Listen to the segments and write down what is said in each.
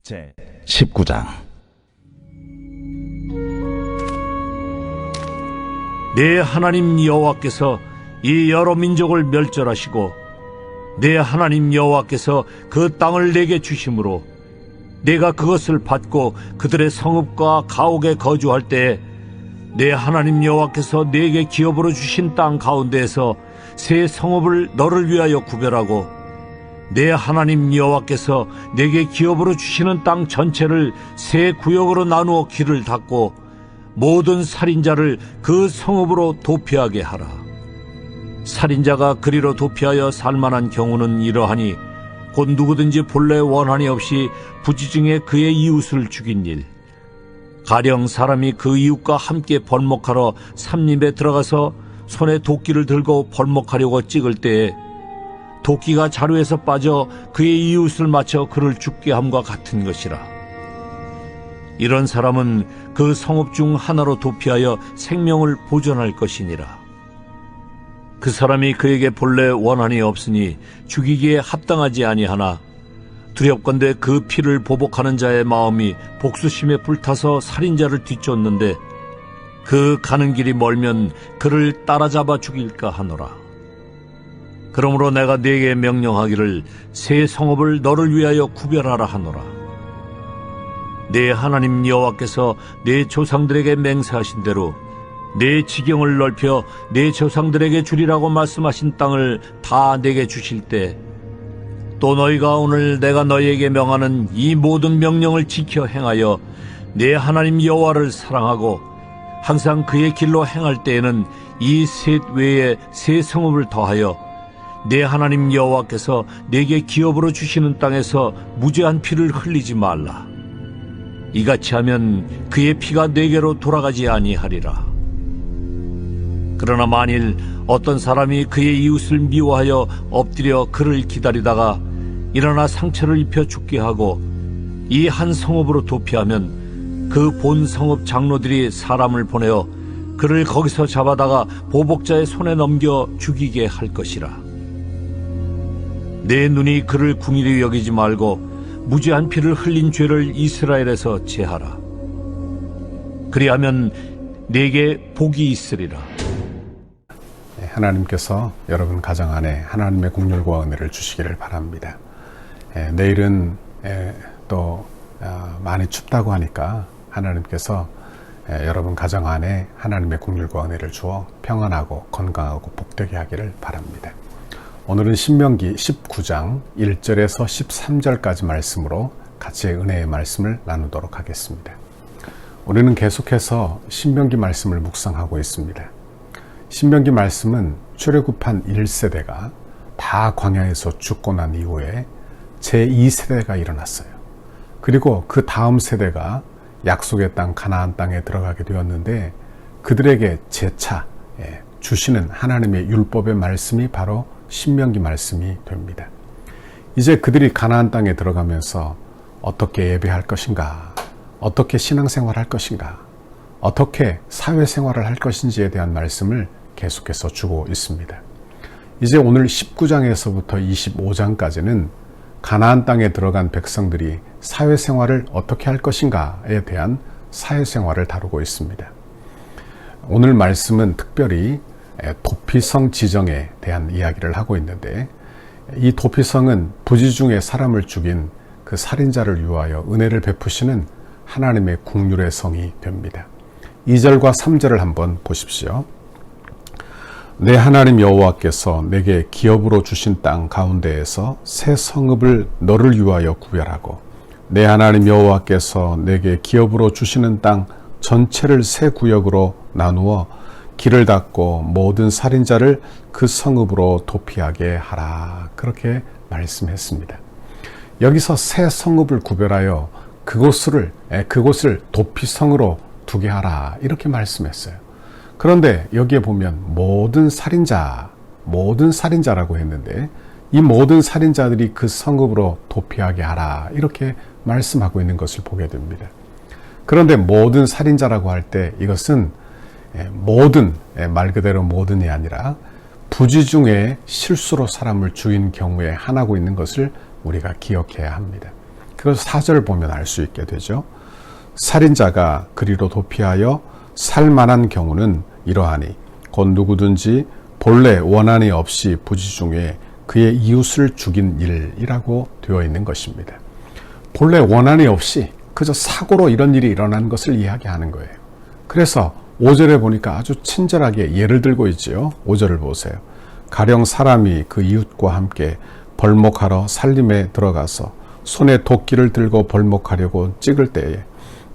제 19장. 내 하나님 여호와께서 이 여러 민족을 멸절하시고 내 하나님 여호와께서 그 땅을 내게 주심으로 내가 그것을 받고 그들의 성읍과 가옥에 거주할 때에 내 하나님 여호와께서 내게 기업으로 주신 땅 가운데에서 새 성읍을 너를 위하여 구별하고 내 하나님 여호와께서 내게 기업으로 주시는 땅 전체를 새 구역으로 나누어 길을 닫고 모든 살인자를 그 성읍으로 도피하게 하라. 살인자가 그리로 도피하여 살만한 경우는 이러하니 곧 누구든지 본래 원한이 없이 부지중에 그의 이웃을 죽인 일, 가령 사람이 그 이웃과 함께 벌목하러 삼림에 들어가서 손에 도끼를 들고 벌목하려고 찍을 때에 도끼가 자루에서 빠져 그의 이웃을 맞춰 그를 죽게 함과 같은 것이라. 이런 사람은 그 성읍 중 하나로 도피하여 생명을 보존할 것이니라. 그 사람이 그에게 본래 원한이 없으니 죽이기에 합당하지 아니하나 두렵건대 그 피를 보복하는 자의 마음이 복수심에 불타서 살인자를 뒤쫓는데 그 가는 길이 멀면 그를 따라잡아 죽일까 하노라. 그러므로 내가 네게 명령하기를 새 성읍을 너를 위하여 구별하라 하노라. 네 하나님 여호와께서 네 조상들에게 맹세하신 대로 네 지경을 넓혀 네 조상들에게 주리라고 말씀하신 땅을 다 내게 주실 때 또 너희가 오늘 내가 너희에게 명하는 이 모든 명령을 지켜 행하여 네 하나님 여호와를 사랑하고 항상 그의 길로 행할 때에는 이 셋 외에 새 성읍을 더하여 네 하나님 여호와께서 네게 기업으로 주시는 땅에서 무죄한 피를 흘리지 말라. 이같이 하면 그의 피가 네게로 돌아가지 아니하리라. 그러나 만일 어떤 사람이 그의 이웃을 미워하여 엎드려 그를 기다리다가 일어나 상처를 입혀 죽게 하고 이 한 성읍으로 도피하면 그 본 성읍 장로들이 사람을 보내어 그를 거기서 잡아다가 보복자의 손에 넘겨 죽이게 할 것이라. 내 눈이 그를 궁일히 여기지 말고 무죄한 피를 흘린 죄를 이스라엘에서 제하라. 그리하면 네게 복이 있으리라. 하나님께서 여러분 가정 안에 하나님의 긍휼과 은혜를 주시기를 바랍니다. 내일은 또 많이 춥다고 하니까 하나님께서 여러분 가정 안에 하나님의 긍휼과 은혜를 주어 평안하고 건강하고 복되게 하기를 바랍니다. 오늘은 신명기 19장 1절에서 13절까지 말씀으로 같이 은혜의 말씀을 나누도록 하겠습니다. 우리는 계속해서 신명기 말씀을 묵상하고 있습니다. 신명기 말씀은 출애굽한 1세대가 다 광야에서 죽고 난 이후에 제2세대가 일어났어요. 그리고 그 다음 세대가 약속의 땅 가나안 땅에 들어가게 되었는데 그들에게 재차 주시는 하나님의 율법의 말씀이 바로 신명기 말씀이 됩니다. 이제 그들이 가나안 땅에 들어가면서 어떻게 예배할 것인가, 어떻게 신앙생활할 것인가, 어떻게 사회생활을 할 것인지에 대한 말씀을 계속해서 주고 있습니다. 이제 오늘 19장에서부터 25장까지는 가나안 땅에 들어간 백성들이 사회생활을 어떻게 할 것인가에 대한 사회생활을 다루고 있습니다. 오늘 말씀은 특별히 도피성 지정에 대한 이야기를 하고 있는데 이 도피성은 부지중에 사람을 죽인 그 살인자를 위하여 은혜를 베푸시는 하나님의 긍휼의 성이 됩니다. 2절과 3절을 한번 보십시오. 내 하나님 여호와께서 내게 기업으로 주신 땅 가운데에서 새 성읍을 너를 위하여 구별하고 내 하나님 여호와께서 내게 기업으로 주시는 땅 전체를 새 구역으로 나누어 길을 닫고 모든 살인자를 그 성읍으로 도피하게 하라. 그렇게 말씀했습니다. 여기서 새 성읍을 구별하여 그곳을 도피성으로 두게 하라. 이렇게 말씀했어요. 그런데 여기에 보면 모든 살인자라고 했는데 이 모든 살인자들이 그 성읍으로 도피하게 하라. 이렇게 말씀하고 있는 것을 보게 됩니다. 그런데 모든 살인자라고 할 때 이것은 모든, 말 그대로 모든이 아니라 부지중에 실수로 사람을 죽인 경우에 한하고 있는 것을 우리가 기억해야 합니다. 그걸 4절을 보면 알 수 있게 되죠. 살인자가 그리로 도피하여 살만한 경우는 이러하니 곧 누구든지 본래 원한이 없이 부지 중에 그의 이웃을 죽인 일이라고 되어 있는 것입니다. 본래 원한이 없이 그저 사고로 이런 일이 일어난 것을 이야기하는 거예요. 그래서 5절에 보니까 아주 친절하게 예를 들고 있지요. 5절을 보세요. 가령 사람이 그 이웃과 함께 벌목하러 살림에 들어가서 손에 도끼를 들고 벌목하려고 찍을 때에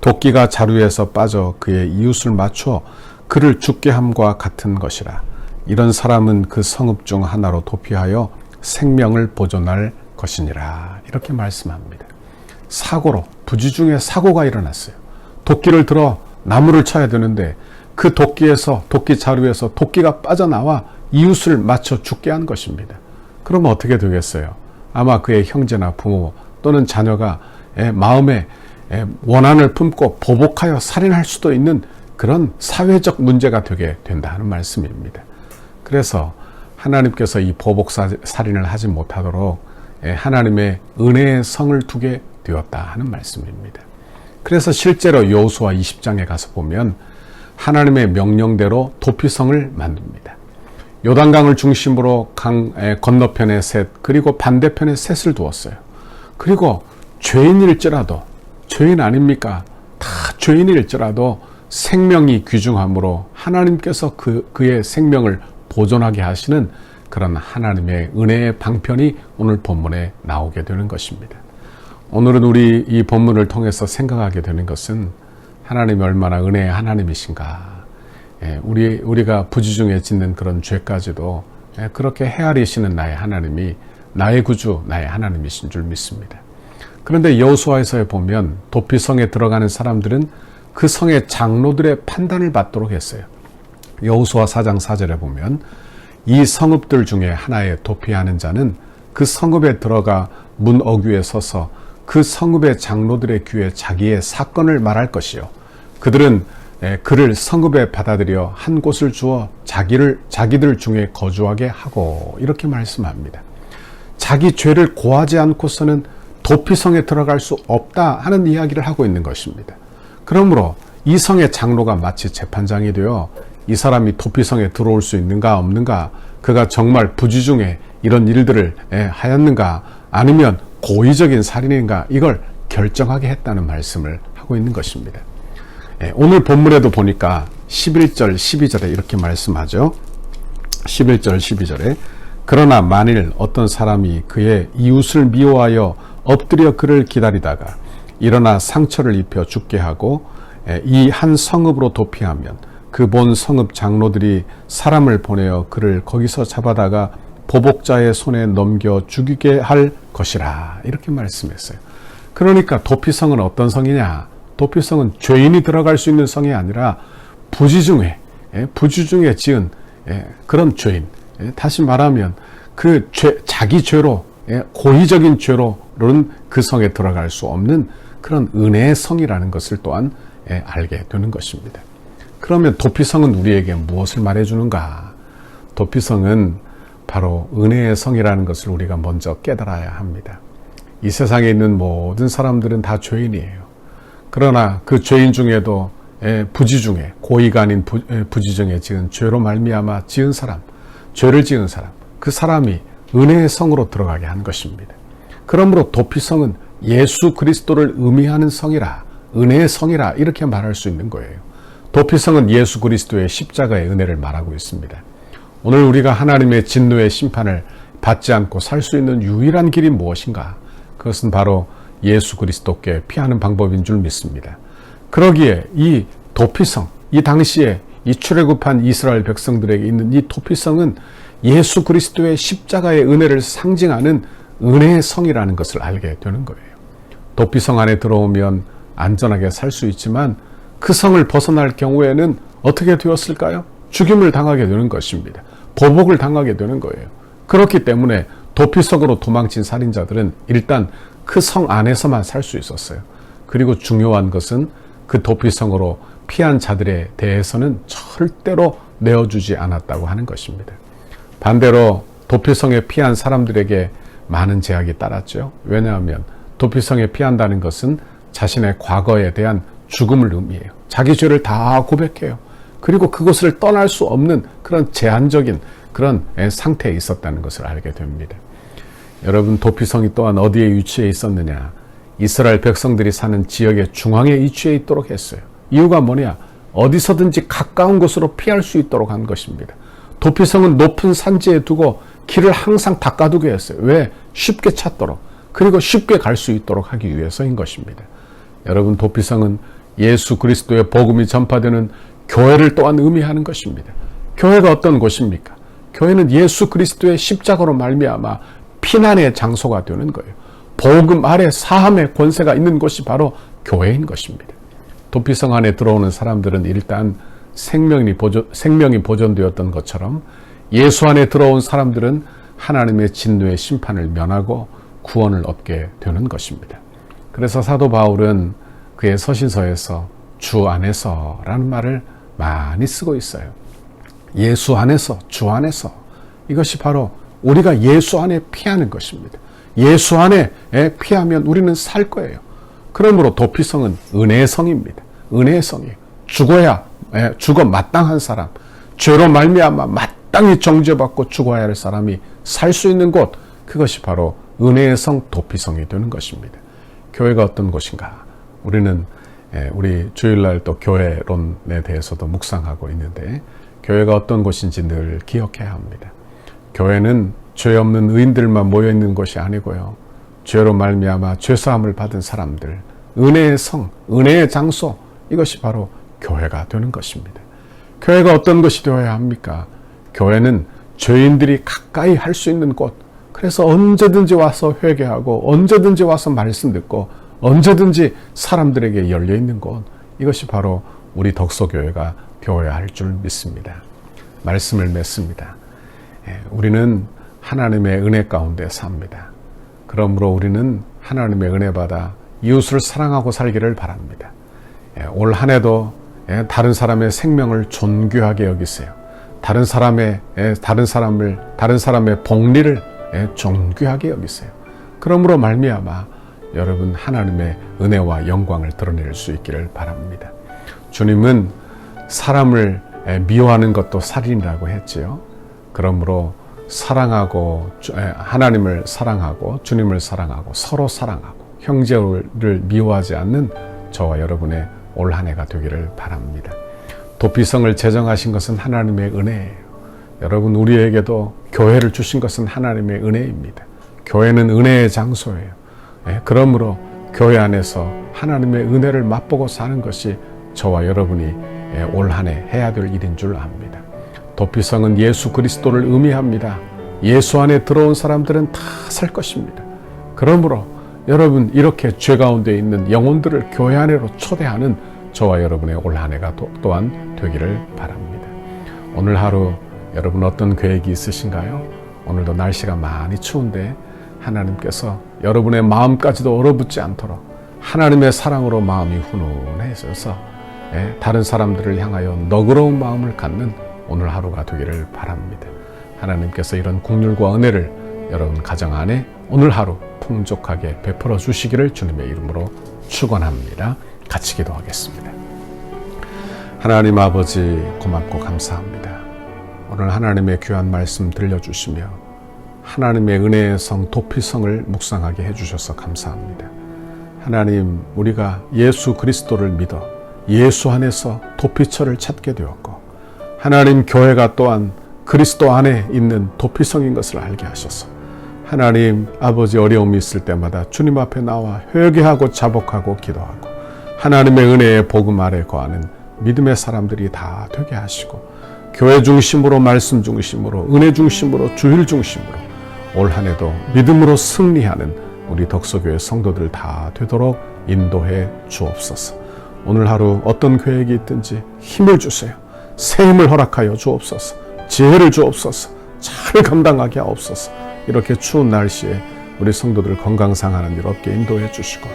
도끼가 자루에서 빠져 그의 이웃을 맞춰 그를 죽게 함과 같은 것이라. 이런 사람은 그 성읍 중 하나로 도피하여 생명을 보존할 것이니라. 이렇게 말씀합니다. 사고로, 부지 중에 사고가 일어났어요. 도끼를 들어 나무를 쳐야 되는데 그 도끼에서, 도끼 자루에서 도끼가 빠져나와 이웃을 맞춰 죽게 한 것입니다. 그러면 어떻게 되겠어요? 아마 그의 형제나 부모 또는 자녀가 마음에 원한을 품고 보복하여 살인할 수도 있는 그런 사회적 문제가 되게 된다는 말씀입니다. 그래서 하나님께서 이 보복 살인을 하지 못하도록 하나님의 은혜의 성을 두게 되었다 하는 말씀입니다. 그래서 실제로 여호수아 20장에 가서 보면 하나님의 명령대로 도피성을 만듭니다. 요단강을 중심으로 강 건너편에 셋, 그리고 반대편에 셋을 두었어요. 그리고 죄인일지라도, 죄인 아닙니까? 다 죄인일지라도 생명이 귀중하므로 하나님께서 그의 생명을 보존하게 하시는 그런 하나님의 은혜의 방편이 오늘 본문에 나오게 되는 것입니다. 오늘은 우리 이 본문을 통해서 생각하게 되는 것은 하나님이 얼마나 은혜의 하나님이신가. 우리가 부지중에 짓는 그런 죄까지도 그렇게 헤아리시는 나의 하나님이 나의 구주, 나의 하나님이신 줄 믿습니다. 그런데 여호수아에서 보면 도피성에 들어가는 사람들은 그 성의 장로들의 판단을 받도록 했어요. 여호수아 4장 4절에 보면 이 성읍들 중에 하나에 도피하는 자는 그 성읍에 들어가 문 어귀에 서서 그 성읍의 장로들의 귀에 자기의 사건을 말할 것이요. 그들은 그를 성읍에 받아들여 한 곳을 주어 자기들 중에 거주하게 하고 이렇게 말씀합니다. 자기 죄를 고하지 않고서는 도피성에 들어갈 수 없다 하는 이야기를 하고 있는 것입니다. 그러므로 이 성의 장로가 마치 재판장이 되어 이 사람이 도피성에 들어올 수 있는가 없는가, 그가 정말 부지 중에 이런 일들을 하였는가 아니면 고의적인 살인인가, 이걸 결정하게 했다는 말씀을 하고 있는 것입니다. 오늘 본문에도 보니까 11절 12절에 이렇게 말씀하죠. 11절 12절에 그러나 만일 어떤 사람이 그의 이웃을 미워하여 엎드려 그를 기다리다가 일어나 상처를 입혀 죽게 하고 이 한 성읍으로 도피하면 그 본 성읍 장로들이 사람을 보내어 그를 거기서 잡아다가 보복자의 손에 넘겨 죽이게 할 것이라. 이렇게 말씀했어요. 그러니까 도피성은 어떤 성이냐? 도피성은 죄인이 들어갈 수 있는 성이 아니라 부지 중에 지은 그런 죄인. 다시 말하면 그 자기 죄로, 고의적인 죄로는 그 성에 들어갈 수 없는 그런 은혜의 성이라는 것을 또한 알게 되는 것입니다. 그러면 도피성은 우리에게 무엇을 말해주는가? 도피성은 바로 은혜의 성이라는 것을 우리가 먼저 깨달아야 합니다. 이 세상에 있는 모든 사람들은 다 죄인이에요. 그러나 그 죄인 중에도 부지 중에, 고의가 아닌 부지 중에 지은 죄로 말미암아 지은 사람, 죄를 지은 사람, 그 사람이 은혜의 성으로 들어가게 한 것입니다. 그러므로 도피성은 예수 그리스도를 의미하는 성이라, 은혜의 성이라 이렇게 말할 수 있는 거예요. 도피성은 예수 그리스도의 십자가의 은혜를 말하고 있습니다. 오늘 우리가 하나님의 진노의 심판을 받지 않고 살 수 있는 유일한 길이 무엇인가? 그것은 바로 예수 그리스도께 피하는 방법인 줄 믿습니다. 그러기에 이 도피성, 이 당시에 이 출애굽한 이스라엘 백성들에게 있는 이 도피성은 예수 그리스도의 십자가의 은혜를 상징하는 은혜의 성이라는 것을 알게 되는 거예요. 도피성 안에 들어오면 안전하게 살 수 있지만 그 성을 벗어날 경우에는 어떻게 되었을까요? 죽임을 당하게 되는 것입니다. 보복을 당하게 되는 거예요. 그렇기 때문에 도피성으로 도망친 살인자들은 일단 그 성 안에서만 살 수 있었어요. 그리고 중요한 것은 그 도피성으로 피한 자들에 대해서는 절대로 내어주지 않았다고 하는 것입니다. 반대로 도피성에 피한 사람들에게 많은 제약이 따랐죠. 왜냐하면 도피성에 피한다는 것은 자신의 과거에 대한 죽음을 의미해요. 자기 죄를 다 고백해요. 그리고 그것을 떠날 수 없는 그런 제한적인 그런 상태에 있었다는 것을 알게 됩니다. 여러분, 도피성이 또한 어디에 위치해 있었느냐? 이스라엘 백성들이 사는 지역의 중앙에 위치해 있도록 했어요. 이유가 뭐냐? 어디서든지 가까운 곳으로 피할 수 있도록 한 것입니다. 도피성은 높은 산지에 두고 길을 항상 닦아두게 했어요. 왜? 쉽게 찾도록, 그리고 쉽게 갈 수 있도록 하기 위해서인 것입니다. 여러분, 도피성은 예수 그리스도의 복음이 전파되는 교회를 또한 의미하는 것입니다. 교회가 어떤 곳입니까? 교회는 예수 그리스도의 십자가로 말미암아 피난의 장소가 되는 거예요. 복음 아래 사함의 권세가 있는 곳이 바로 교회인 것입니다. 도피성 안에 들어오는 사람들은 일단 생명이 보존되었던 것처럼 예수 안에 들어온 사람들은 하나님의 진노의 심판을 면하고 구원을 얻게 되는 것입니다. 그래서 사도 바울은 그의 서신서에서 주 안에서라는 말을 많이 쓰고 있어요. 예수 안에서, 주 안에서. 이것이 바로 우리가 예수 안에 피하는 것입니다. 예수 안에 피하면 우리는 살 거예요. 그러므로 도피성은 은혜의 성입니다. 은혜의 성이에요. 죽어 마땅한 사람, 죄로 말미암아 마땅히 정죄받고 죽어야 할 사람이 살 수 있는 곳, 그것이 바로 은혜의 성 도피성이 되는 것입니다. 교회가 어떤 곳인가? 우리는 우리 주일날 또 교회론에 대해서도 묵상하고 있는데, 교회가 어떤 곳인지 늘 기억해야 합니다. 교회는 죄 없는 의인들만 모여 있는 것이 아니고요, 죄로 말미암아 죄사함을 받은 사람들, 은혜의 성, 은혜의 장소, 이것이 바로 교회가 되는 것입니다. 교회가 어떤 것이 되어야 합니까? 교회는 죄인들이 가까이 할 수 있는 곳, 그래서 언제든지 와서 회개하고 언제든지 와서 말씀 듣고 언제든지 사람들에게 열려있는 곳, 이것이 바로 우리 덕소교회가 되어야 할 줄 믿습니다. 말씀을 맺습니다. 우리는 하나님의 은혜 가운데 삽니다. 그러므로 우리는 하나님의 은혜 받아 이웃을 사랑하고 살기를 바랍니다. 올 한 해도 다른 사람의 생명을 존귀하게 여기세요. 다른 사람의 복리를 존귀하게 여기세요. 그러므로 말미암아 여러분 하나님의 은혜와 영광을 드러낼 수 있기를 바랍니다. 주님은 사람을 미워하는 것도 살인이라고 했지요. 그러므로 사랑하고 하나님을 사랑하고 주님을 사랑하고 서로 사랑하고 형제를 미워하지 않는 저와 여러분의 올 한 해가 되기를 바랍니다. 도피성을 제정하신 것은 하나님의 은혜예요. 여러분, 우리에게도 교회를 주신 것은 하나님의 은혜입니다. 교회는 은혜의 장소예요. 그러므로 교회 안에서 하나님의 은혜를 맛보고 사는 것이 저와 여러분이 올 한 해 해야 될 일인 줄 압니다. 도피성은 예수 그리스도를 의미합니다. 예수 안에 들어온 사람들은 다 살 것입니다. 그러므로 여러분, 이렇게 죄 가운데 있는 영혼들을 교회 안으로 초대하는 저와 여러분의 올 한 해가 또한 되기를 바랍니다. 오늘 하루 여러분 어떤 계획이 있으신가요? 오늘도 날씨가 많이 추운데 하나님께서 여러분의 마음까지도 얼어붙지 않도록 하나님의 사랑으로 마음이 훈훈해져서 다른 사람들을 향하여 너그러운 마음을 갖는 오늘 하루가 되기를 바랍니다. 하나님께서 이런 긍휼과 은혜를 여러분 가정 안에 오늘 하루 풍족하게 베풀어 주시기를 주님의 이름으로 축원합니다. 같이 기도하겠습니다. 하나님 아버지, 고맙고 감사합니다. 오늘 하나님의 귀한 말씀 들려주시며 하나님의 은혜의 성 도피성을 묵상하게 해주셔서 감사합니다. 하나님, 우리가 예수 그리스도를 믿어 예수 안에서 도피처를 찾게 되었고, 하나님 교회가 또한 그리스도 안에 있는 도피성인 것을 알게 하셔서 하나님 아버지, 어려움이 있을 때마다 주님 앞에 나와 회개하고 자복하고 기도하고 하나님의 은혜의 복음 아래 거하는 믿음의 사람들이 다 되게 하시고, 교회 중심으로, 말씀 중심으로, 은혜 중심으로, 주일 중심으로 올 한 해도 믿음으로 승리하는 우리 덕소교회 성도들 다 되도록 인도해 주옵소서. 오늘 하루 어떤 계획이 있든지 힘을 주세요. 새 힘을 허락하여 주옵소서. 지혜를 주옵소서. 잘 감당하게 하옵소서. 이렇게 추운 날씨에 우리 성도들 건강 상하는 일 없게 인도해 주시고,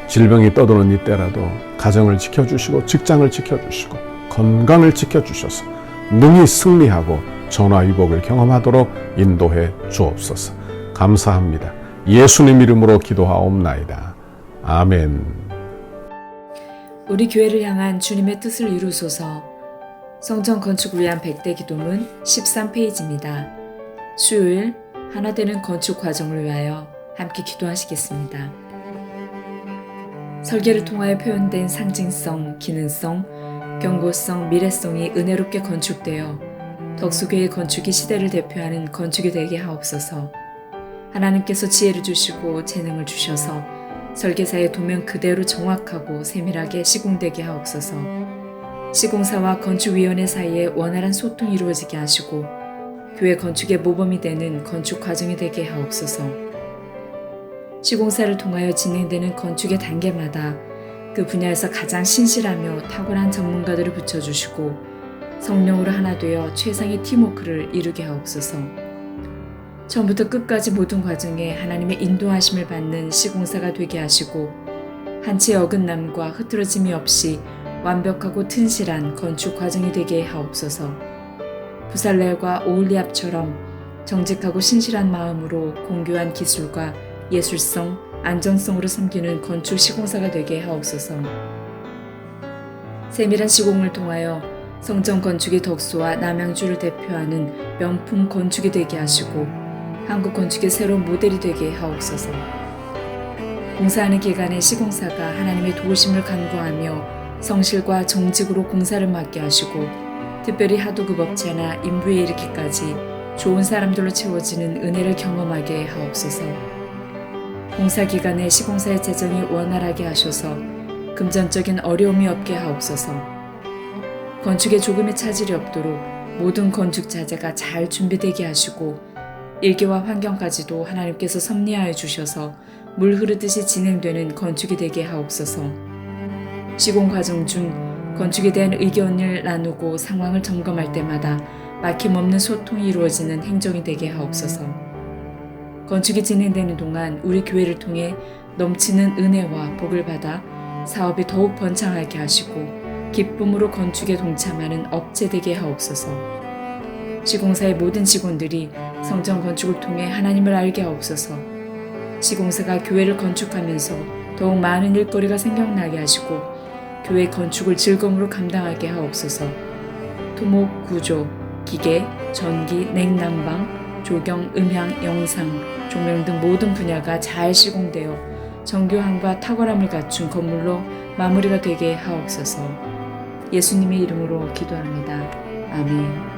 질병이 떠도는 이때라도 가정을 지켜주시고 직장을 지켜주시고 건강을 지켜주셔서 능히 승리하고 전화위복을 경험하도록 인도해 주옵소서. 감사합니다. 예수님 이름으로 기도하옵나이다. 아멘. 우리 교회를 향한 주님의 뜻을 이루소서. 성전 건축을 위한 100대 기도문 13페이지입니다. 수요일 하나 되는 건축 과정을 위하여 함께 기도하시겠습니다. 설계를 통하여 표현된 상징성, 기능성, 경고성, 미래성이 은혜롭게 건축되어 덕수교의 건축이 시대를 대표하는 건축이 되게 하옵소서. 하나님께서 지혜를 주시고 재능을 주셔서 설계사의 도면 그대로 정확하고 세밀하게 시공되게 하옵소서. 시공사와 건축위원회 사이에 원활한 소통이 이루어지게 하시고 교회 건축의 모범이 되는 건축 과정이 되게 하옵소서. 시공사를 통하여 진행되는 건축의 단계마다 그 분야에서 가장 신실하며 탁월한 전문가들을 붙여주시고 성령으로 하나 되어 최상의 팀워크를 이루게 하옵소서. 처음부터 끝까지 모든 과정에 하나님의 인도하심을 받는 시공사가 되게 하시고 한치의 어긋남과 흐트러짐이 없이 완벽하고 튼실한 건축 과정이 되게 하옵소서. 부살렐과 오홀리압처럼 정직하고 신실한 마음으로 공교한 기술과 예술성, 안정성으로 섬기는 건축 시공사가 되게 하옵소서. 세밀한 시공을 통하여 성전 건축의 덕수와 남양주를 대표하는 명품 건축이 되게 하시고 한국 건축의 새로운 모델이 되게 하옵소서. 공사하는 기간에 시공사가 하나님의 도우심을 간구하며 성실과 정직으로 공사를 맡게 하시고 특별히 하도급업체나 인부에 이르기까지 좋은 사람들로 채워지는 은혜를 경험하게 하옵소서. 공사 기간에 시공사의 재정이 원활하게 하셔서 금전적인 어려움이 없게 하옵소서. 건축에 조금의 차질이 없도록 모든 건축 자재가 잘 준비되게 하시고 일개와 환경까지도 하나님께서 섭리하여 주셔서 물 흐르듯이 진행되는 건축이 되게 하옵소서. 시공 과정 중 건축에 대한 의견을 나누고 상황을 점검할 때마다 막힘없는 소통이 이루어지는 행정이 되게 하옵소서. 건축이 진행되는 동안 우리 교회를 통해 넘치는 은혜와 복을 받아 사업이 더욱 번창하게 하시고 기쁨으로 건축에 동참하는 업체 되게 하옵소서. 시공사의 모든 직원들이 성전 건축을 통해 하나님을 알게 하옵소서. 시공사가 교회를 건축하면서 더욱 많은 일거리가 생겨나게 하시고 교회 건축을 즐거움으로 감당하게 하옵소서. 토목, 구조, 기계, 전기, 냉난방, 조경, 음향, 영상, 조명 등 모든 분야가 잘 시공되어 정교함과 탁월함을 갖춘 건물로 마무리가 되게 하옵소서. 예수님의 이름으로 기도합니다. 아멘.